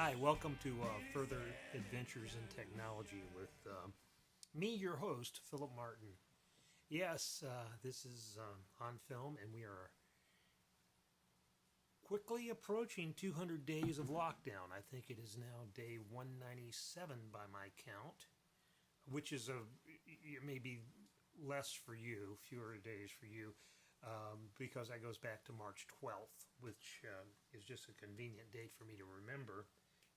Hi, welcome to Further Adventures in Technology with me, your host, Philip Martin. Yes, this is on film, and we are quickly approaching 200 days of lockdown. I think it is now day 197 by my count, which is maybe less for you, fewer days for you, because that goes back to March 12th, which is just a convenient date for me to remember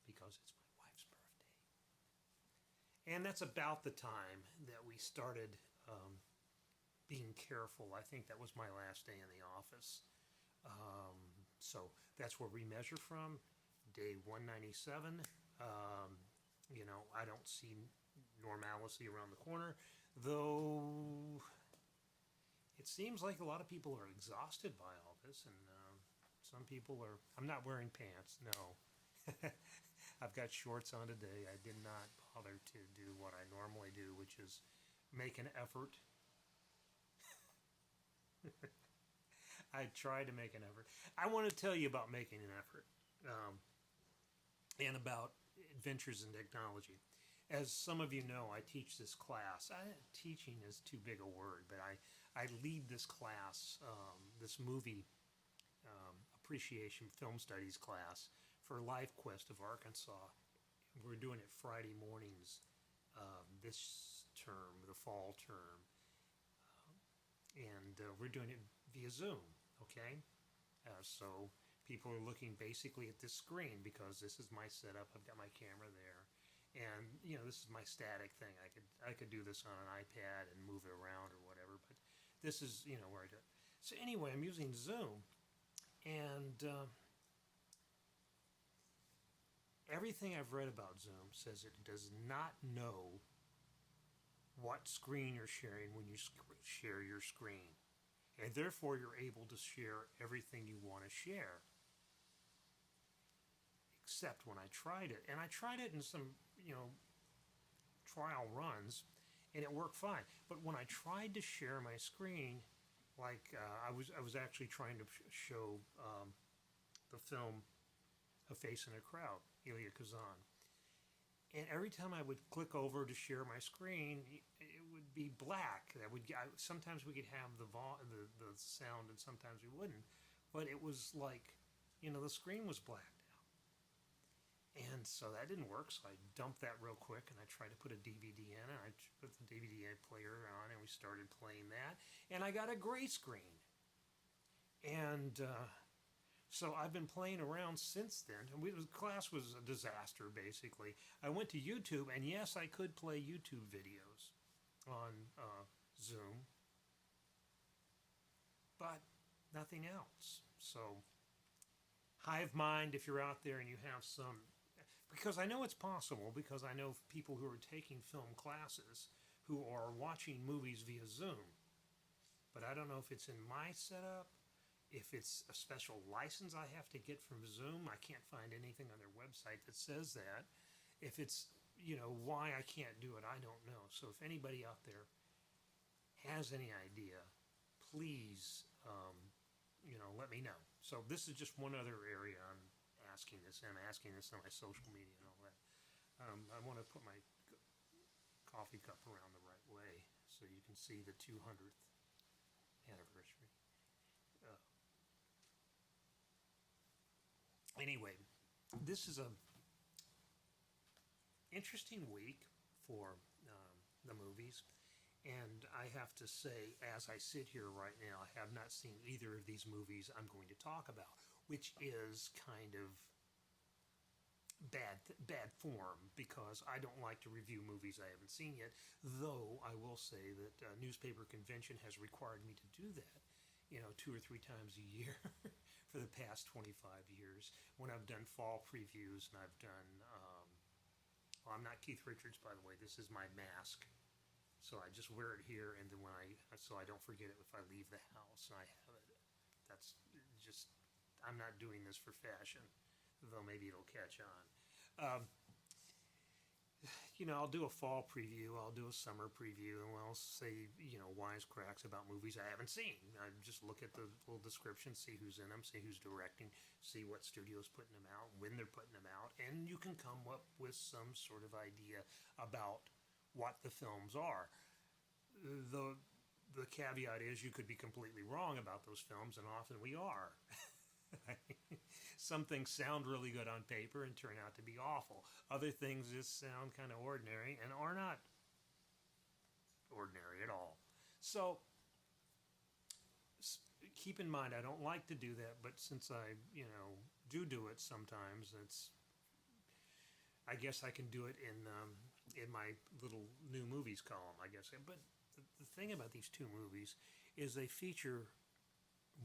because it's my wife's birthday. And that's about the time that we started being careful. I think that was my last day in the office. So that's where we measure from, day 197. I don't see normalcy around the corner, though it seems like a lot of people are exhausted by all this, and some people are. I'm not wearing pants, no. I've got shorts on today. I did not bother to do what I normally do, which is make an effort. I tried to make an effort. I want to tell you about making an effort and about adventures in technology. As some of you know, I teach this class. Teaching is too big a word, but I lead this class, this movie appreciation film studies class for Life Quest of Arkansas. We're doing it Friday mornings this term, the fall term, and we're doing it via Zoom, okay? So people are looking basically at this screen because this is my setup. I've got my camera there. And, this is my static thing. I could do this on an iPad and move it around or whatever, but this is, where I do it. So anyway, I'm using Zoom, and everything I've read about Zoom says it does not know what screen you're sharing when you share your screen. And therefore, you're able to share everything you want to share. Except when I tried it. And I tried it in some, trial runs, and it worked fine. But when I tried to share my screen, like I was actually trying to show the film A Face in a Crowd, Elia Kazan. And every time I would click over to share my screen, it would be black. Sometimes we could have the sound, and sometimes we wouldn't. But it was like, the screen was blacked out. And so that didn't work. So I dumped that real quick, and I tried to put a DVD in, and I put the DVD player on, and we started playing that. And I got a gray screen. And so I've been playing around since then. And the class was a disaster, basically. I went to YouTube, and yes, I could play YouTube videos on Zoom, but nothing else. So hive mind, if you're out there and you have some, because I know it's possible, because I know people who are taking film classes who are watching movies via Zoom. But I don't know if it's in my setup, if it's a special license I have to get from Zoom. I can't find anything on their website that says that. If it's, why I can't do it, I don't know. So if anybody out there has any idea, please, let me know. So this is just one other area I'm asking this, and I'm asking this on my social media and all that. I want to put my coffee cup around the right way so you can see the 200th anniversary. Anyway, this is a interesting week for the movies, and I have to say, as I sit here right now, I have not seen either of these movies I'm going to talk about, which is kind of bad form, because I don't like to review movies I haven't seen yet, though I will say that newspaper convention has required me to do that, 2 or 3 times a year for the past 25 years, when I've done fall previews, and I've done, I'm not Keith Richards, by the way, this is my mask, so I just wear it here, and then so I don't forget it if I leave the house, and I have it. That's just, I'm not doing this for fashion, though maybe it'll catch on. I'll do a fall preview, I'll do a summer preview, and I'll say, wisecracks about movies I haven't seen. I just look at the little description, see who's in them, see who's directing, see what studio's putting them out, when they're putting them out, and you can come up with some sort of idea about what the films are. The caveat is you could be completely wrong about those films, and often we are. Some things sound really good on paper and turn out to be awful. Other things just sound kind of ordinary and are not ordinary at all. So keep in mind, I don't like to do that, but since I, do it sometimes, I guess I can do it in my little new movies column, I guess. But the thing about these two movies is they feature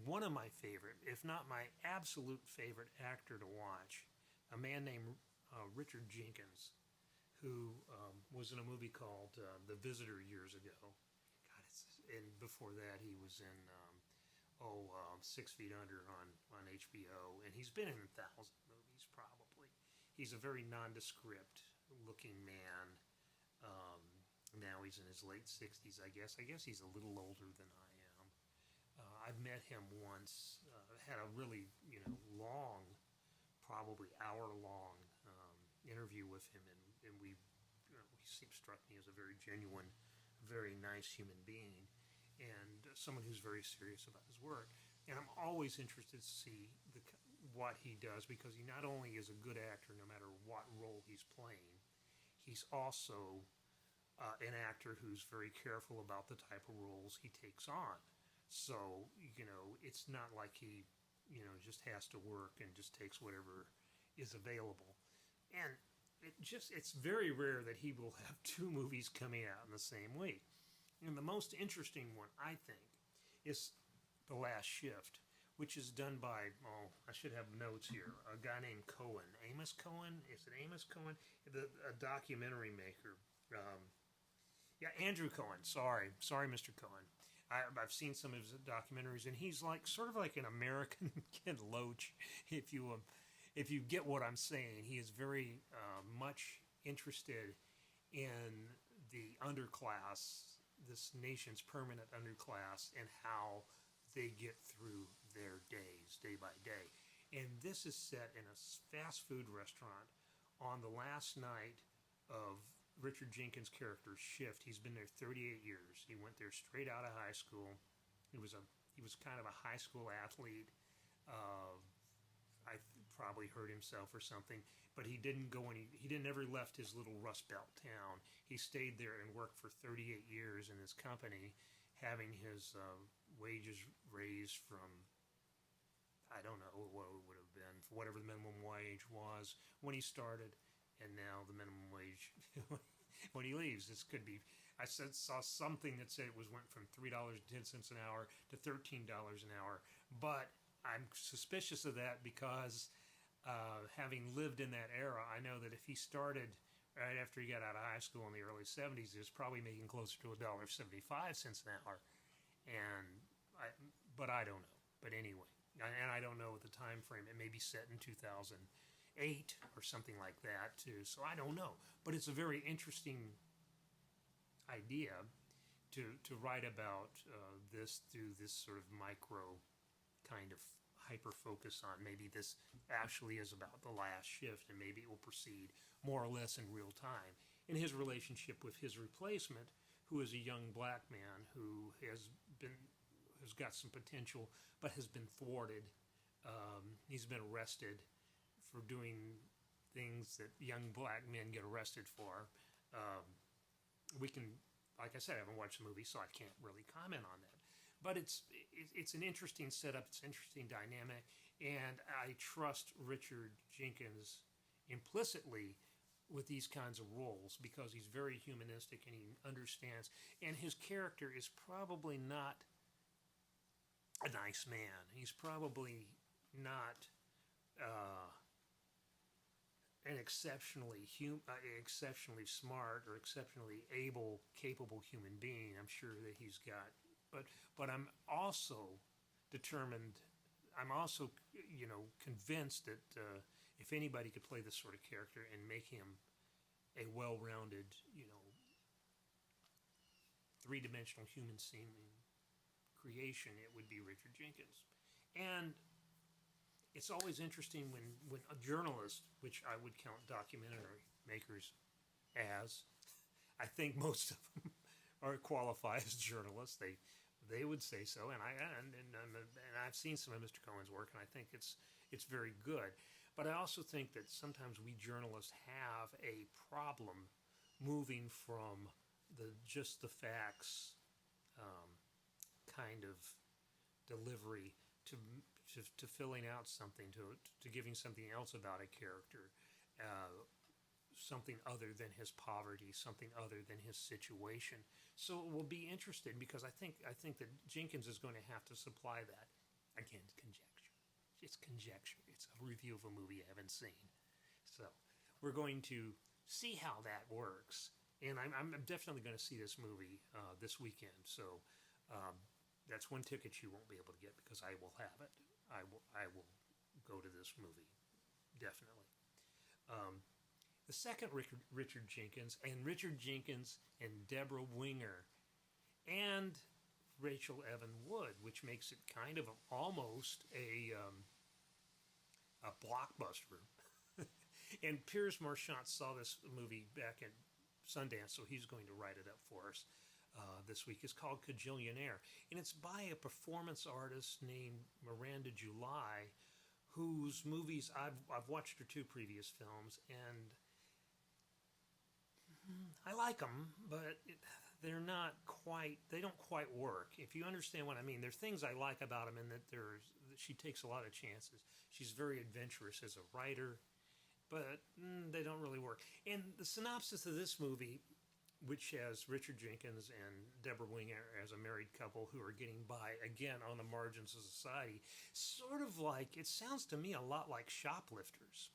one of my favorite, if not my absolute favorite actor to watch, a man named Richard Jenkins, who was in a movie called The Visitor years ago. God, and before that he was in 6 Feet Under on HBO, and he's been in 1,000 movies probably. He's a very nondescript looking man. Now he's in his late 60s, I guess. I guess he's a little older than I am. I've met him once, had a really, long, probably hour-long interview with him, and he struck me as a very genuine, very nice human being, and someone who's very serious about his work. And I'm always interested to see what he does, because he not only is a good actor no matter what role he's playing, he's also an actor who's very careful about the type of roles he takes on. So, it's not like he, just has to work and just takes whatever is available. And it's very rare that he will have two movies coming out in the same week. And the most interesting one, I think, is The Last Shift, which is done by, I should have notes here, a guy named Cohen. Amos Cohen? Is it Amos Cohen? A documentary maker. Andrew Cohen. Sorry, Mr. Cohen. I've seen some of his documentaries, and he's sort of like an American Ken Loach, if you get what I'm saying. He is very much interested in the underclass, this nation's permanent underclass, and how they get through their days, day by day. And this is set in a fast food restaurant on the last night of Richard Jenkins' character's shift. He's been there 38 years. He went there straight out of high school. He was kind of a high school athlete. I probably hurt himself or something, but he didn't ever left his little Rust Belt town. He stayed there and worked for 38 years in his company, having his wages raised from, I don't know what it would have been, whatever the minimum wage was when he started, and now the minimum wage when he leaves. This could be, saw something that said it went from $3.10 an hour to $13 an hour, but I'm suspicious of that because having lived in that era, I know that if he started right after he got out of high school in the early 70s, he was probably making closer to $1.75 an hour, but I don't know. But anyway, and I don't know what the time frame. It may be set in 2008 or something like that too. So I don't know. But it's a very interesting idea to write about this through this sort of micro kind of hyper focus on maybe this actually is about the last shift, and maybe it will proceed more or less in real time in his relationship with his replacement, who is a young black man who has got some potential but has been thwarted. He's been arrested for doing things that young black men get arrested for. We can, like I said, I haven't watched the movie, so I can't really comment on that. But it's an interesting setup, it's an interesting dynamic, and I trust Richard Jenkins implicitly with these kinds of roles because he's very humanistic and he understands, and his character is probably not a nice man. He's probably not an exceptionally smart or exceptionally able, capable human being. I'm sure that he's got, but I'm also determined. I'm also, convinced that if anybody could play this sort of character and make him a well-rounded, three-dimensional human-seeming creation, it would be Richard Jenkins. And it's always interesting when a journalist, which I would count documentary makers as, I think most of them are qualified as journalists. They would say so, and I've seen some of Mr. Cohen's work, and I think it's very good. But I also think that sometimes we journalists have a problem moving from just the facts kind of delivery to filling out something, to giving something else about a character, something other than his poverty, something other than his situation. So it will be interesting because I think that Jenkins is going to have to supply that. Again, conjecture. It's conjecture. It's a review of a movie I haven't seen. So we're going to see how that works. And I'm definitely going to see this movie this weekend. So that's one ticket you won't be able to get because I will have it. I will go to this movie, definitely. The second Richard Jenkins, and Richard Jenkins and Deborah Winger and Rachel Evan Wood, which makes it kind of almost a blockbuster. And Piers Marchant saw this movie back in Sundance, so he's going to write it up for us this week. It's called Cajillionaire, and it's by a performance artist named Miranda July, whose movies I've watched her two previous films, and I like them, but they don't quite work. If you understand what I mean, there's things I like about them, and that she takes a lot of chances. She's very adventurous as a writer, but they don't really work. And the synopsis of this movie, which has Richard Jenkins and Deborah Winger as a married couple who are getting by, again, on the margins of society, sort of like, it sounds to me a lot like Shoplifters,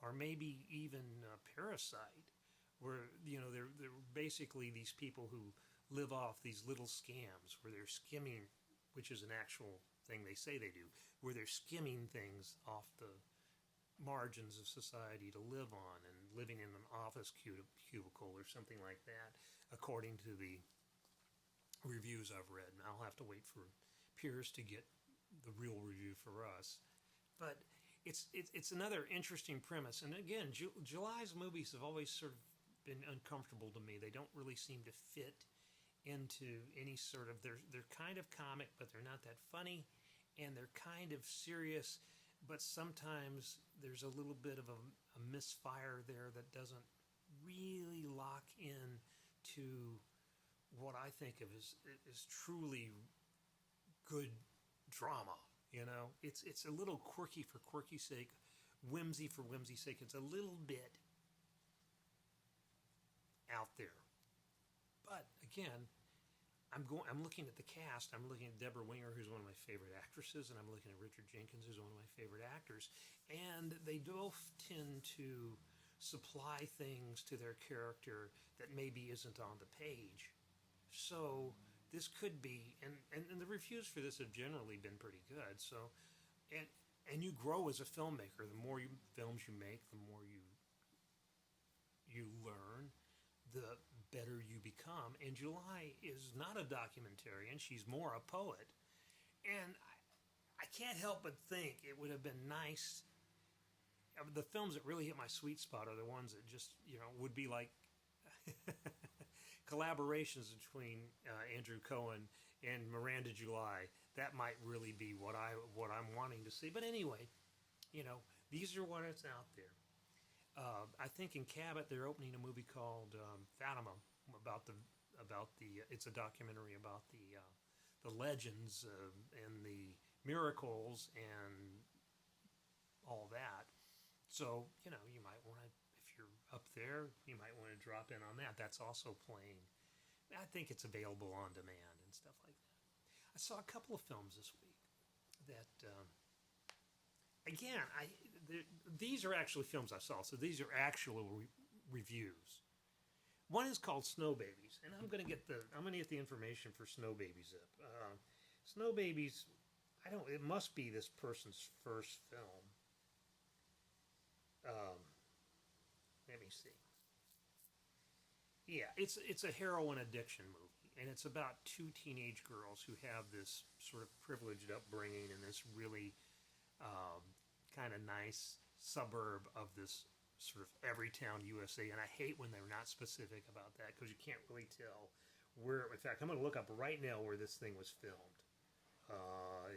or maybe even Parasite, where, they're basically these people who live off these little scams, where they're skimming, which is an actual thing they say they do, where they're skimming things off the margins of society to live on, and living in an office cubicle or something like that, according to the reviews I've read. And I'll have to wait for Piers to get the real review for us. But it's another interesting premise. And again, July's movies have always sort of been uncomfortable to me. They don't really seem to fit into any sort of, they're kind of comic, but they're not that funny, and they're kind of serious, but sometimes there's a little bit of a misfire there that doesn't really lock in to what I think of as truly good drama. It's a little quirky for quirky's sake, whimsy for whimsy's sake. It's a little bit out there. But again, I'm looking at the cast. I'm looking at Deborah Winger, who's one of my favorite actresses, and I'm looking at Richard Jenkins, who's one of my favorite actors. And they both tend to supply things to their character that maybe isn't on the page. So this could be, and the reviews for this have generally been pretty good. So, and you grow as a filmmaker. The more films you make, the more you learn, the better you become. And July is not a documentarian. She's more a poet. And I can't help but think it would have been nice. The films that really hit my sweet spot are the ones that just, would be like collaborations between Andrew Cohen and Miranda July. That might really be what I'm wanting to see. But anyway, these are what it's out there. I think in Cabot they're opening a movie called Fatima it's a documentary about the legends and the miracles and all that. So you might want to, if you're up there, you might want to drop in on that. That's also playing. I think it's available on demand and stuff like that. I saw a couple of films this week that. Again, these are actually films I saw, so these are actual reviews. One is called Snow Babies, and I'm gonna get the information for Snow Babies up. Snow Babies, it must be this person's first film. Let me see. Yeah, it's a heroin addiction movie, and it's about two teenage girls who have this sort of privileged upbringing in this really um, kind of nice suburb of this sort of Everytown, USA. And I hate when they're not specific about that because you can't really tell where. In fact, I'm going to look up right now where this thing was filmed,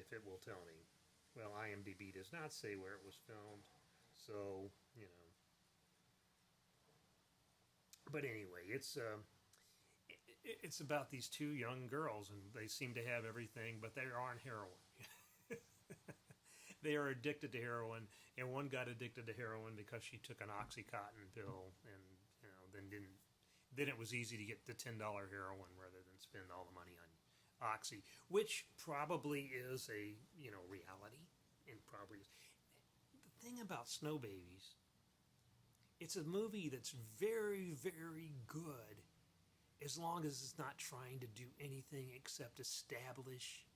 if it will tell me. Well, IMDb does not say where it was filmed, so you know. But anyway, it's about these two young girls, and they seem to have everything, but they are on heroin. They are addicted to heroin, and one got addicted to heroin because she took an OxyContin pill, and then didn't. Then it was easy to get the $10 heroin rather than spend all the money on Oxy, which probably is a reality, and probably is. The thing about Snow Babies, it's a movie that's very, very good as long as it's not trying to do anything except establish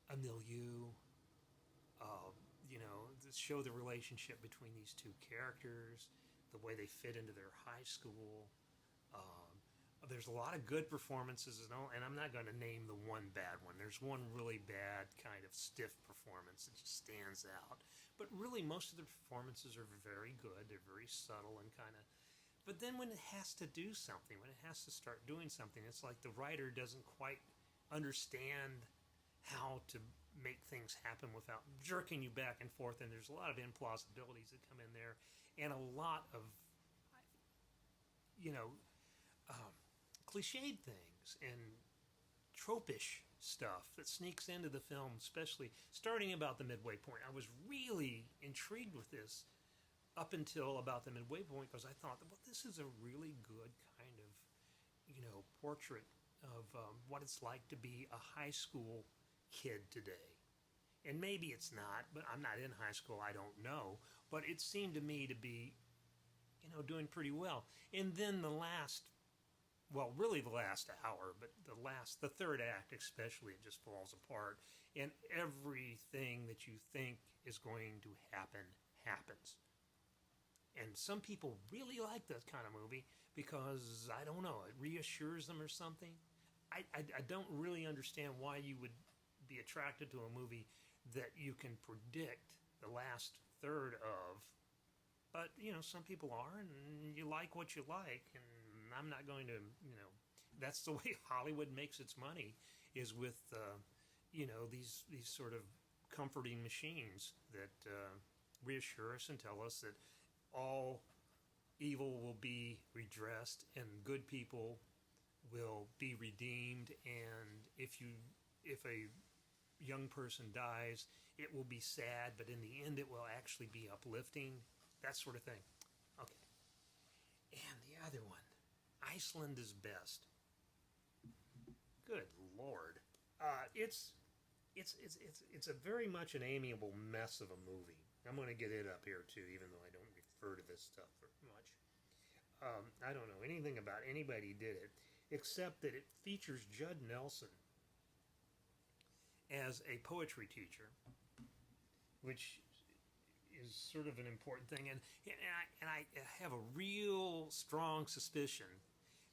a milieu, show the relationship between these two characters, the way they fit into their high school. There's a lot of good performances, and I'm not going to name the one bad one. There's one really bad kind of stiff performance that just stands out. But really, most of the performances are very good. They're very subtle and kind of. But then when it has to do something, when it has to start doing something, it's like the writer doesn't quite understand how to make things happen without jerking you back and forth. And there's a lot of implausibilities that come in there, and a lot of, you know, cliched things and tropish stuff that sneaks into the film, especially starting about the midway point. I was really intrigued with this up until about the midway point because I thought, well, this is a really good kind of, portrait of what it's like to be a high school kid today. And maybe it's not, but I'm not in high school, I don't know. But it seemed to me to be, doing pretty well. And then really the last hour, but the third act especially, it just falls apart. And everything that you think is going to happen happens. And some people really like that kind of movie because, I don't know, it reassures them or something. I don't really understand why you would be attracted to a movie that you can predict the last third of. But, some people are, and you like what you like, and I'm not going to, that's the way Hollywood makes its money, is with, these sort of comforting machines that reassure us and tell us that all evil will be redressed and good people will be redeemed, and if a young person dies, it will be sad, but in the end it will actually be uplifting, that sort of thing. Okay. And the other one, Iceland is Best. Good Lord. It's a very much an amiable mess of a movie. I'm going to get it up here too, even though I don't refer to this stuff very much. I don't know anything about anybody did it, except that it features Judd Nelson as a poetry teacher, which is sort of an important thing. And I have a real strong suspicion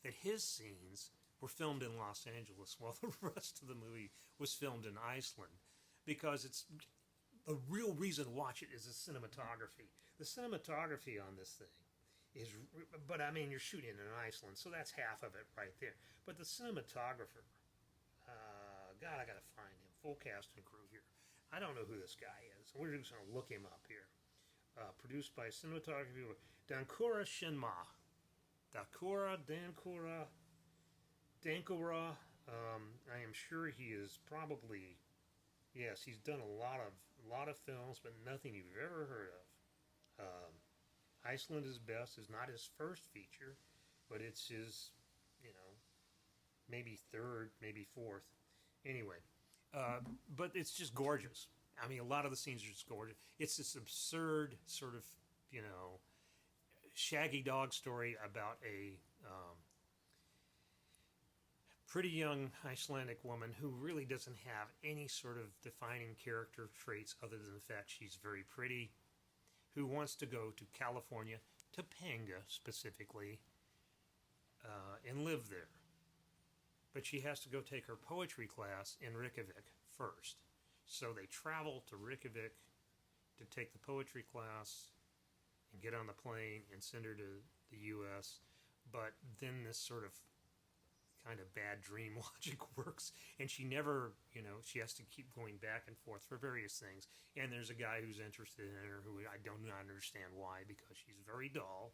that his scenes were filmed in Los Angeles while the rest of the movie was filmed in Iceland, because it's the real reason to watch it is the cinematography. The cinematography on this thing is, but I mean, you're shooting in Iceland, so that's half of it right there. But the cinematographer, God, I gotta find him. Full cast and crew here. I don't know who this guy is. We're just gonna look him up here. Produced by cinematography Dankura Shinma. Dankura. I am sure he is probably, yes, he's done a lot of films, but nothing you've ever heard of. Iceland is Best is not his first feature, but it's his, maybe third, maybe fourth. Anyway, but it's just gorgeous. I mean, a lot of the scenes are just gorgeous. It's this absurd sort of, shaggy dog story about a pretty young Icelandic woman who really doesn't have any sort of defining character traits other than the fact she's very pretty, who wants to go to California, Topanga specifically, and live there. But she has to go take her poetry class in Reykjavik first. So they travel to Reykjavik to take the poetry class and get on the plane and send her to the U.S. But then this sort of kind of bad dream logic works, and she never, she has to keep going back and forth for various things. And there's a guy who's interested in her who I do not understand why, because she's very dull.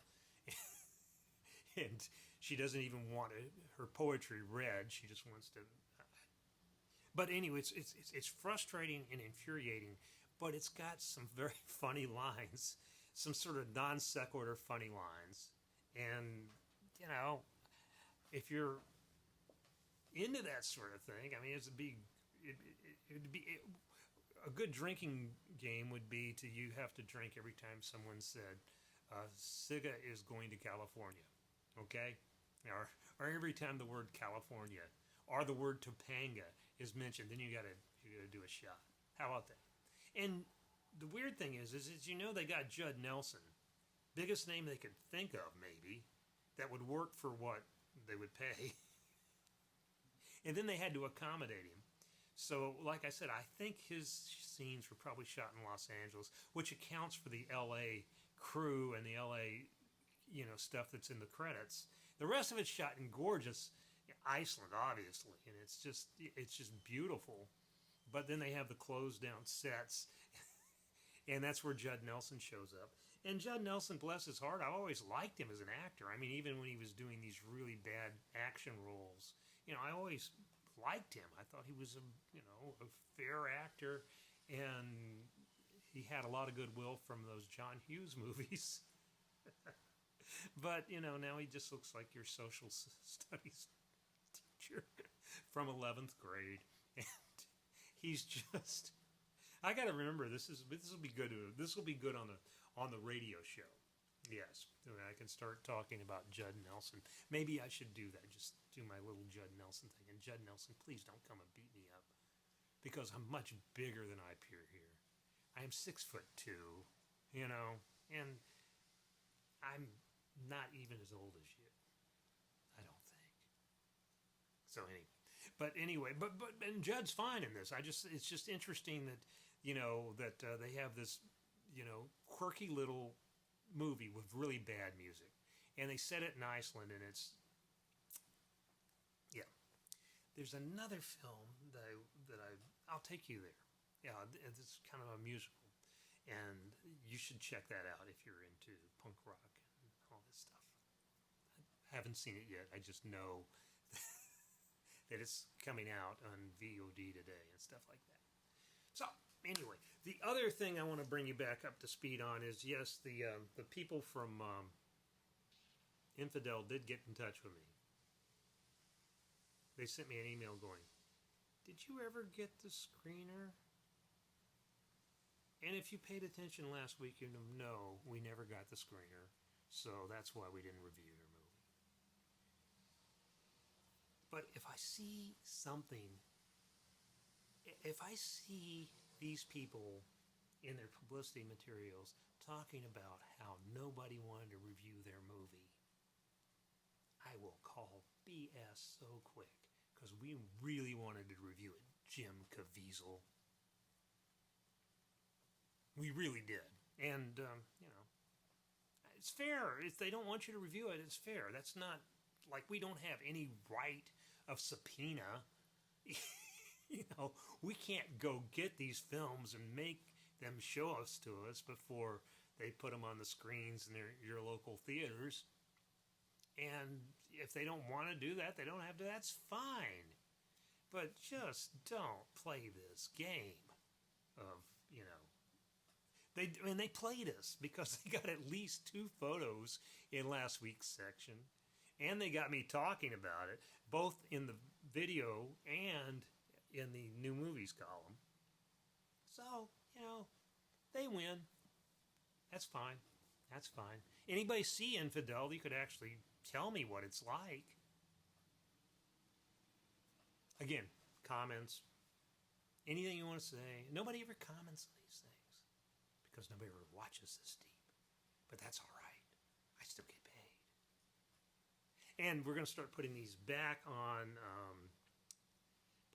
And she doesn't even want her poetry read. She just wants to. But anyway, it's frustrating and infuriating, but it's got some very funny lines, some sort of non sequitur funny lines. And, if you're into that sort of thing, I mean, it'd be a good drinking game would be you have to drink every time someone said, Siga is going to California. Okay? Or every time the word California or the word Topanga is mentioned, then you gotta do a shot. How about that? And the weird thing is they got Judd Nelson, biggest name they could think of maybe, that would work for what they would pay. And then they had to accommodate him. So, like I said, I think his scenes were probably shot in Los Angeles, which accounts for the L.A. crew and the L.A. stuff that's in the credits. The rest of it's shot in gorgeous Iceland, obviously, and it's just beautiful. But then they have the closed down sets, and that's where Judd Nelson shows up. And Judd Nelson, bless his heart, I always liked him as an actor. I mean, even when he was doing these really bad action roles, I always liked him. I thought he was a fair actor, and he had a lot of goodwill from those John Hughes movies. But, now he just looks like your social studies teacher from 11th grade. And he's just, I got to remember, this will be good. This will be good on the radio show. Yes, I can start talking about Judd Nelson. Maybe I should do that, just do my little Judd Nelson thing. And Judd Nelson, please don't come and beat me up, because I'm much bigger than I appear here. I am 6'2", and I'm not even as old as you. I don't think. So anyway, but and Judd's fine in this. It's just interesting that that they have this quirky little movie with really bad music, and they set it in Iceland, and there's another film that I'll take you there. Yeah, it's kind of a musical, and you should check that out if you're into punk rock and all this stuff. I haven't seen it yet. I just know that it's coming out on VOD today and stuff like that. So anyway, the other thing I want to bring you back up to speed on is, yes, the people from Infidel did get in touch with me. They sent me an email going, "Did you ever get the screener?" And if you paid attention last week, you know we never got the screener, so that's why we didn't review their movie. But if I see these people in their publicity materials talking about how nobody wanted to review their movie, I will call BS so quick, because we really wanted to review it, Jim Caviezel. We really did. And, it's fair. If they don't want you to review it, it's fair. That's not, like, we don't have any right of subpoena. We can't go get these films and make them show us to us before they put them on the screens in your local theaters. And if they don't want to do that, they don't have to. That's fine. But just don't play this game of, They played us because they got at least 2 photos in last week's section. And they got me talking about it, both in the video and in the new movies column. So, they win. That's fine. That's fine. Anybody see Infidel, you could actually tell me what it's like. Again, comments, anything you want to say. Nobody ever comments on these things because nobody ever watches this deep. But that's all right. I still get paid. And we're going to start putting these back on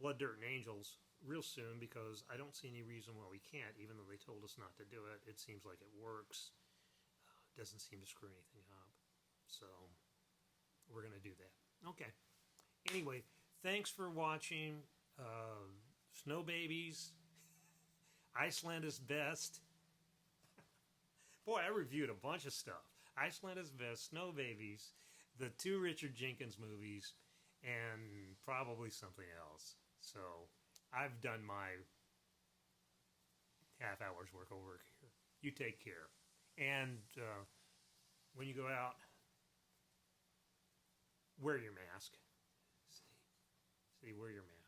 Blood, Dirt, and Angels real soon, because I don't see any reason why we can't, even though they told us not to do it. It seems like it works. Doesn't seem to screw anything up. So we're going to do that. Okay. Anyway, thanks for watching. Snow Babies. Iceland is Best. Boy, I reviewed a bunch of stuff. Iceland is Best, Snow Babies, the 2 Richard Jenkins movies, and probably something else. So I've done my half hour's work of work here. You take care. And when you go out, wear your mask. See, wear your mask.